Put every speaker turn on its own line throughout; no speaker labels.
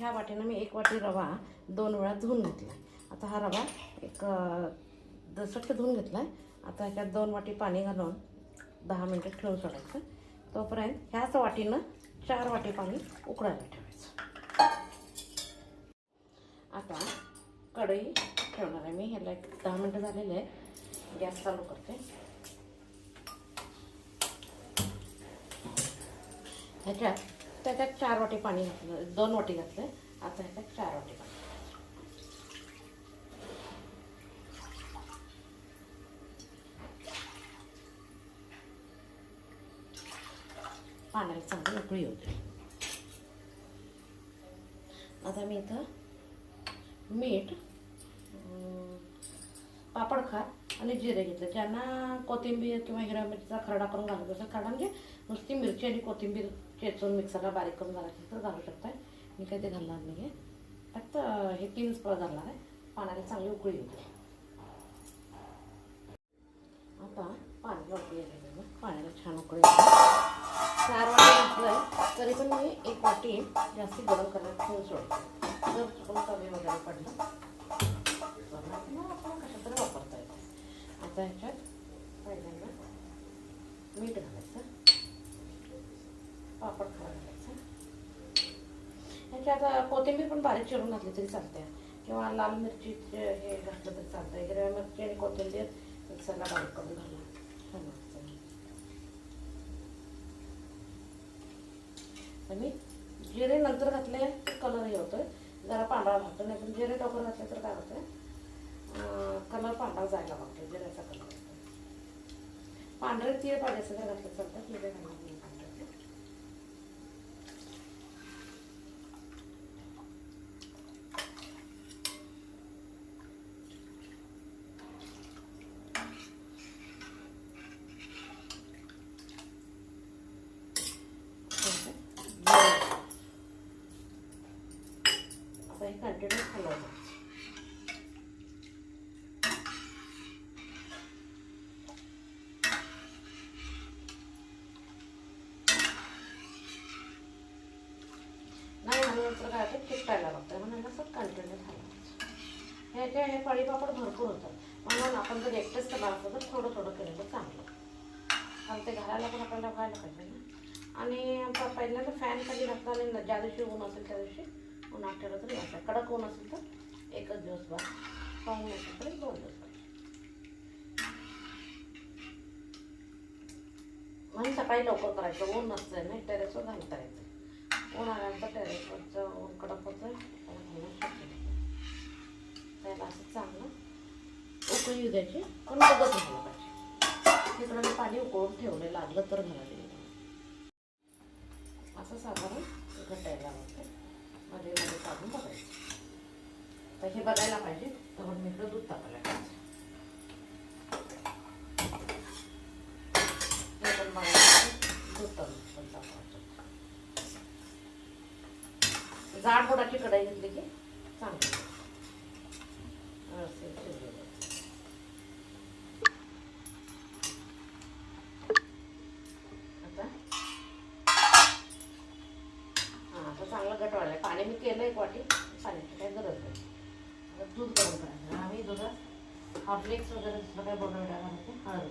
ह्या वाटीनं मी 1 वाटी रवा 2 वेळा धुवून घेतला. आता हा रवा एक दसट धुवून घेतला आहे. आता ह्याच्यात 2 वाटी पाणी घालून 10 मिनटं ठेवून सोडायचं. तोपर्यंत ह्याच वाटीनं 4 वाटी पाणी उकळायला ठेवायचं. आता कढई ठेवणार आहे मी. ह्याला 10 मिनटं झालेले आहे. गॅस चालू करते. त्याच्यात 4 वाटी पाणी घातलं, 2 वाटी घातलं. आता ह्याच्यात 4 वाटी पाणी. पाण्याला चांगली उकळी होते. आता मी इथं मीठ, पापड खार आणि जिरे घेतले. ज्यांना कोथिंबीर किंवा हिरव्या मिरचीचा खरडा करून घालत असेल, खरडा म्हणजे नुसती मिरची आणि कोथिंबीर चेचून मिक्सरला बारीक करून घालायची तर घालू शकताय. मी काही ते घालणार नाही आहे. फक्त हे 3 फळ घालणार आहे. पाण्याला चांगली उकळी होते. आता पाणी उकळी आलेलं, पाण्याला छान उकळी होते. 4 वाटी घातलं तरी पण मी 1 वाटी जास्ती गरम करायला ठेवून सोडते. जर चुकून कमी वगैरे पडलं आपण कशातरी वापरता येते. आता ह्याच्यात पहिल्यांदा मीठ घालायचं, पापड खार घालायचं. ह्याच्यात कोथिंबीर पण बारीक चिरून घातली तरी चालते किंवा लाल मिरची हे घातलं तरी चालतं. हिरव्या मिरची आणि कोथिंबीर मिक्सरला बारीक करून घाला. मी जिरे नंतर घातले कलरही होतोय, जरा पांढरा घालतो. नाही पण जिरे लवकर घातले तर काय होतं, कलर पांढरा जायला लागतो. जिऱ्याचा कलर पांढरे तीळ पाहिजे असं जर घातलं चालतं. जिरे घालून कंटिन्यू हलवलं. नाही हलवलं तर काय होतं, चिकटायला लागतं. म्हणून असं कंटिन्यू हलवायचं. हे पळी पापड भरपूर होतात. म्हणून आपण जर एकटेच करणार असतं तर थोडं थोडं केलेलं चांगलं. कारण ते घालायला पण आपल्याला व्हायला पाहिजे ना. आणि पहिल्यांदा फॅन खाली घातला आणि ज्या दिवशी ऊन असेल त्या दिवशी उन्हात ठेवलं तरी वाटतं. कडक ऊन असेल तर 1 दिवस बाद, पाऊण असेल तरी 2 दिवस बाद. म्हणून सकाळी लवकर करायचं. ऊन नसतंय ना, टेरेसवर घालता येतं. ऊन आल्यानंतर टेरेसवरचं ऊन कडक होतं, त्याला असं चांगलं उकळी येऊ द्यायची. पण बघत झालं पाहिजे. तिकडं मी पाणी उकळून ठेवले, लागलं तर घालायला. असं साधारण घटायला लागतं. मध्ये मध्ये काढून बघायचं. तर हे बघायला पाहिजे तर मी इकडं दूध टाकायला पाहिजे. हे पण बघायचं, दूध पण टाकायचं. जाड बुडाची कढई घेतली की चांगली. चांगलं गटवाळलं. पाणी मी केलं 1 वाटी. पाण्याची काही गरज नाही. दूध गरम करायचं. आम्ही दुधात हॉर्लिक्स वगैरे दुसरं काही बनवल्या घालायचं. हळद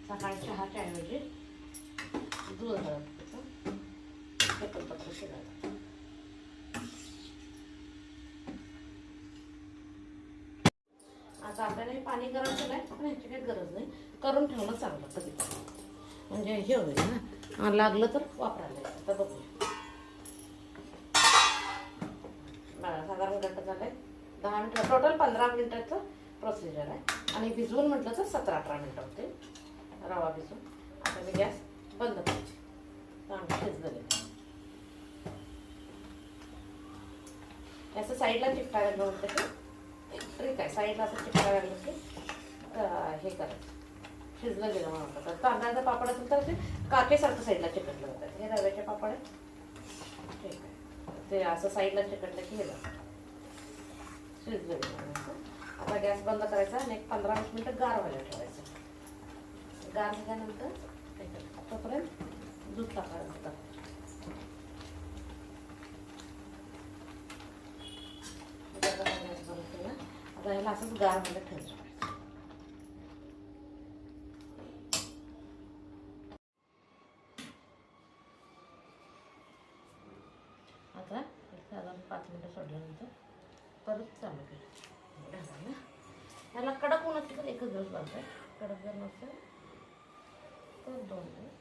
सकाळी चहाच्या ऐवजी दूध घालायचं. हे पण पत्र शिरायचं. आता आपल्याला हे पाणी गरम केलं आहे, पण ह्याची काही गरज नाही. करून ठेवणं चांगलं कधी म्हणजे हे होईल ना, लागलं तर वापरायला. आता बघूया. साधारण घट्ट झालं आहे. 10 मिनिटं, टोटल 15 मिनिटाचं प्रोसिजर आहे. आणि भिजवून म्हटलं तर 17-18 मिनिटं होते रवा भिजून. आता मी गॅस बंद करायची. चांगलं शिजलेलं असं साईडला चिकटायला होतं की ट्रिक आहे. साईडला असं चिकटायला लागलं की हे करायचं, शिजलं गेलं म्हणून. तर तांदळाचा पापड असेल तर ते काकेसारखं साईडला चिकटलं जातात. हे रव्याचे पापड आहे. ठीक आहे, ते असं साईडला चिकटलं की हे शिजलं गेलं. आता गॅस बंद करायचा आणि एक 15-20 मिनिटं गार व्हायला ठेवायचं. गार झाल्यानंतर आतापर्यंत दूध टाकायचं. आता याला असंच गार व्हायला ठेवायचं. आता साधारण 5 मिनिटं सोडल्यानंतर परत चालू केलं. याला कडक ऊन असते तर एकच दिवस बाजू आहे. कडक जर नसेल तर 2 दिवस.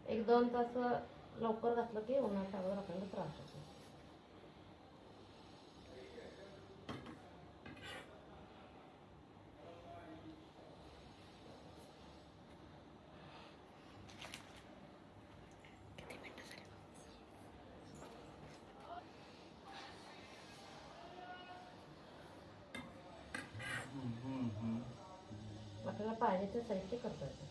एक 2 तास लवकर घातलं की उन्हाच्या अगोदर आपल्याला त्रास होतो. आपल्याला पाहिजे ते साहित्य करता येतं.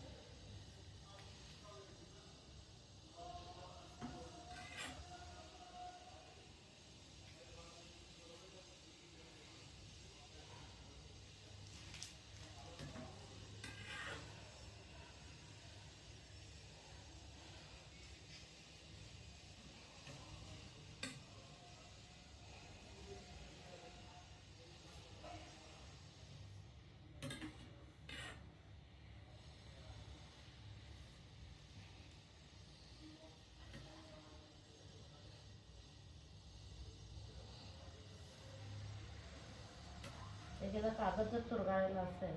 एखादा कागद जर चुरगाळलेला असेल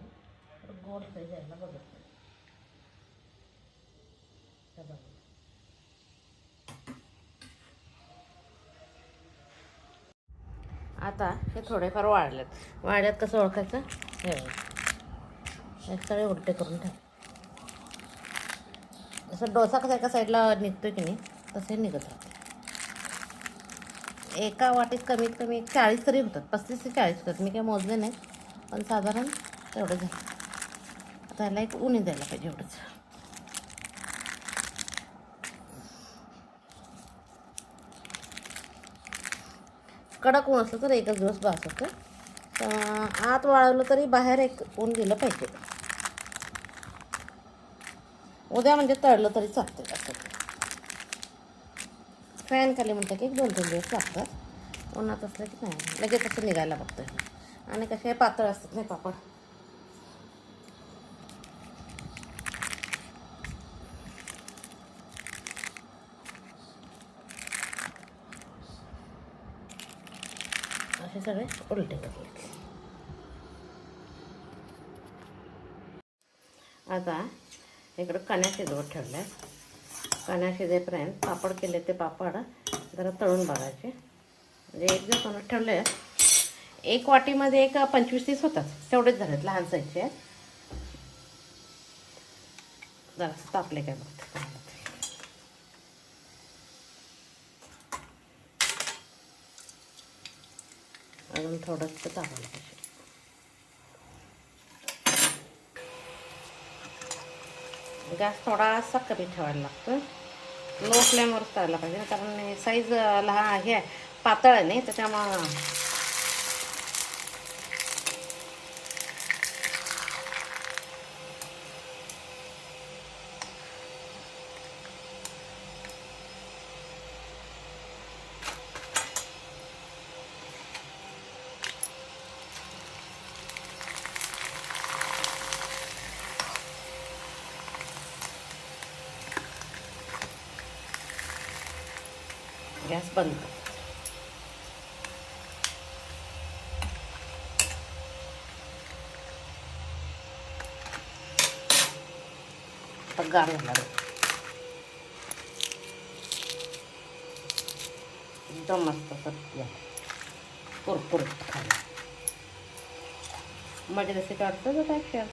तर गोल साईज यायला बघत नाही. आता हे थोडेफार वाढल्यात कसं ओळखायचं? हे सगळे उलटे करून ठेव. जसं डोसा कसा एका साईडला निघतोय की नाही तसे निघत राहते. एका वाटीत कमीत कमी 40 तरी होतात, 35 ते 40 होतात. मी काही मोजले नाही पण साधारण तेवढं झालं. आता याला एक उन्ही द्यायला पाहिजे एवढंच. कडक ऊन असलं तर एकच दिवस बास होतं. आत वाळवलं तरी बाहेर एक ऊन दिलं पाहिजे. उद्या म्हणजे तळलं तरी चालतं. असं फॅन खाली म्हणतं की 1-2 दिवस लागतात. उन्हात असलं की नाही लगेच असं निघायला बघतं. आणि कसे पातळ असतात नाही पापड. असे सगळे उलटे करले. आता इकडं कण्या शिजवत ठेवल्या. कण्या शिजेपर्यंत पापड केले ते पापड जरा तळून बघायचे. म्हणजे एक दिवस उन्हात ठेवले. एक वाटीमध्ये एक 25-30 होतात. तेवढेच झालेत, लहान साईजचे आहेत. जरा तापले काय बघते. अजून थोडंसं तापवलं पाहिजे. गॅस थोडासा कमी ठेवायला लागतो. लो फ्लेमवर करायला पाहिजे कारण साईज लहान हे पातळ आहे नाही त्याच्यामुळं. गॅस बंद कर. गार झाला एकदम मस्त सत्य कुरकुरीत खायला. माझी रेसिपी आवडतं तर काय शेअर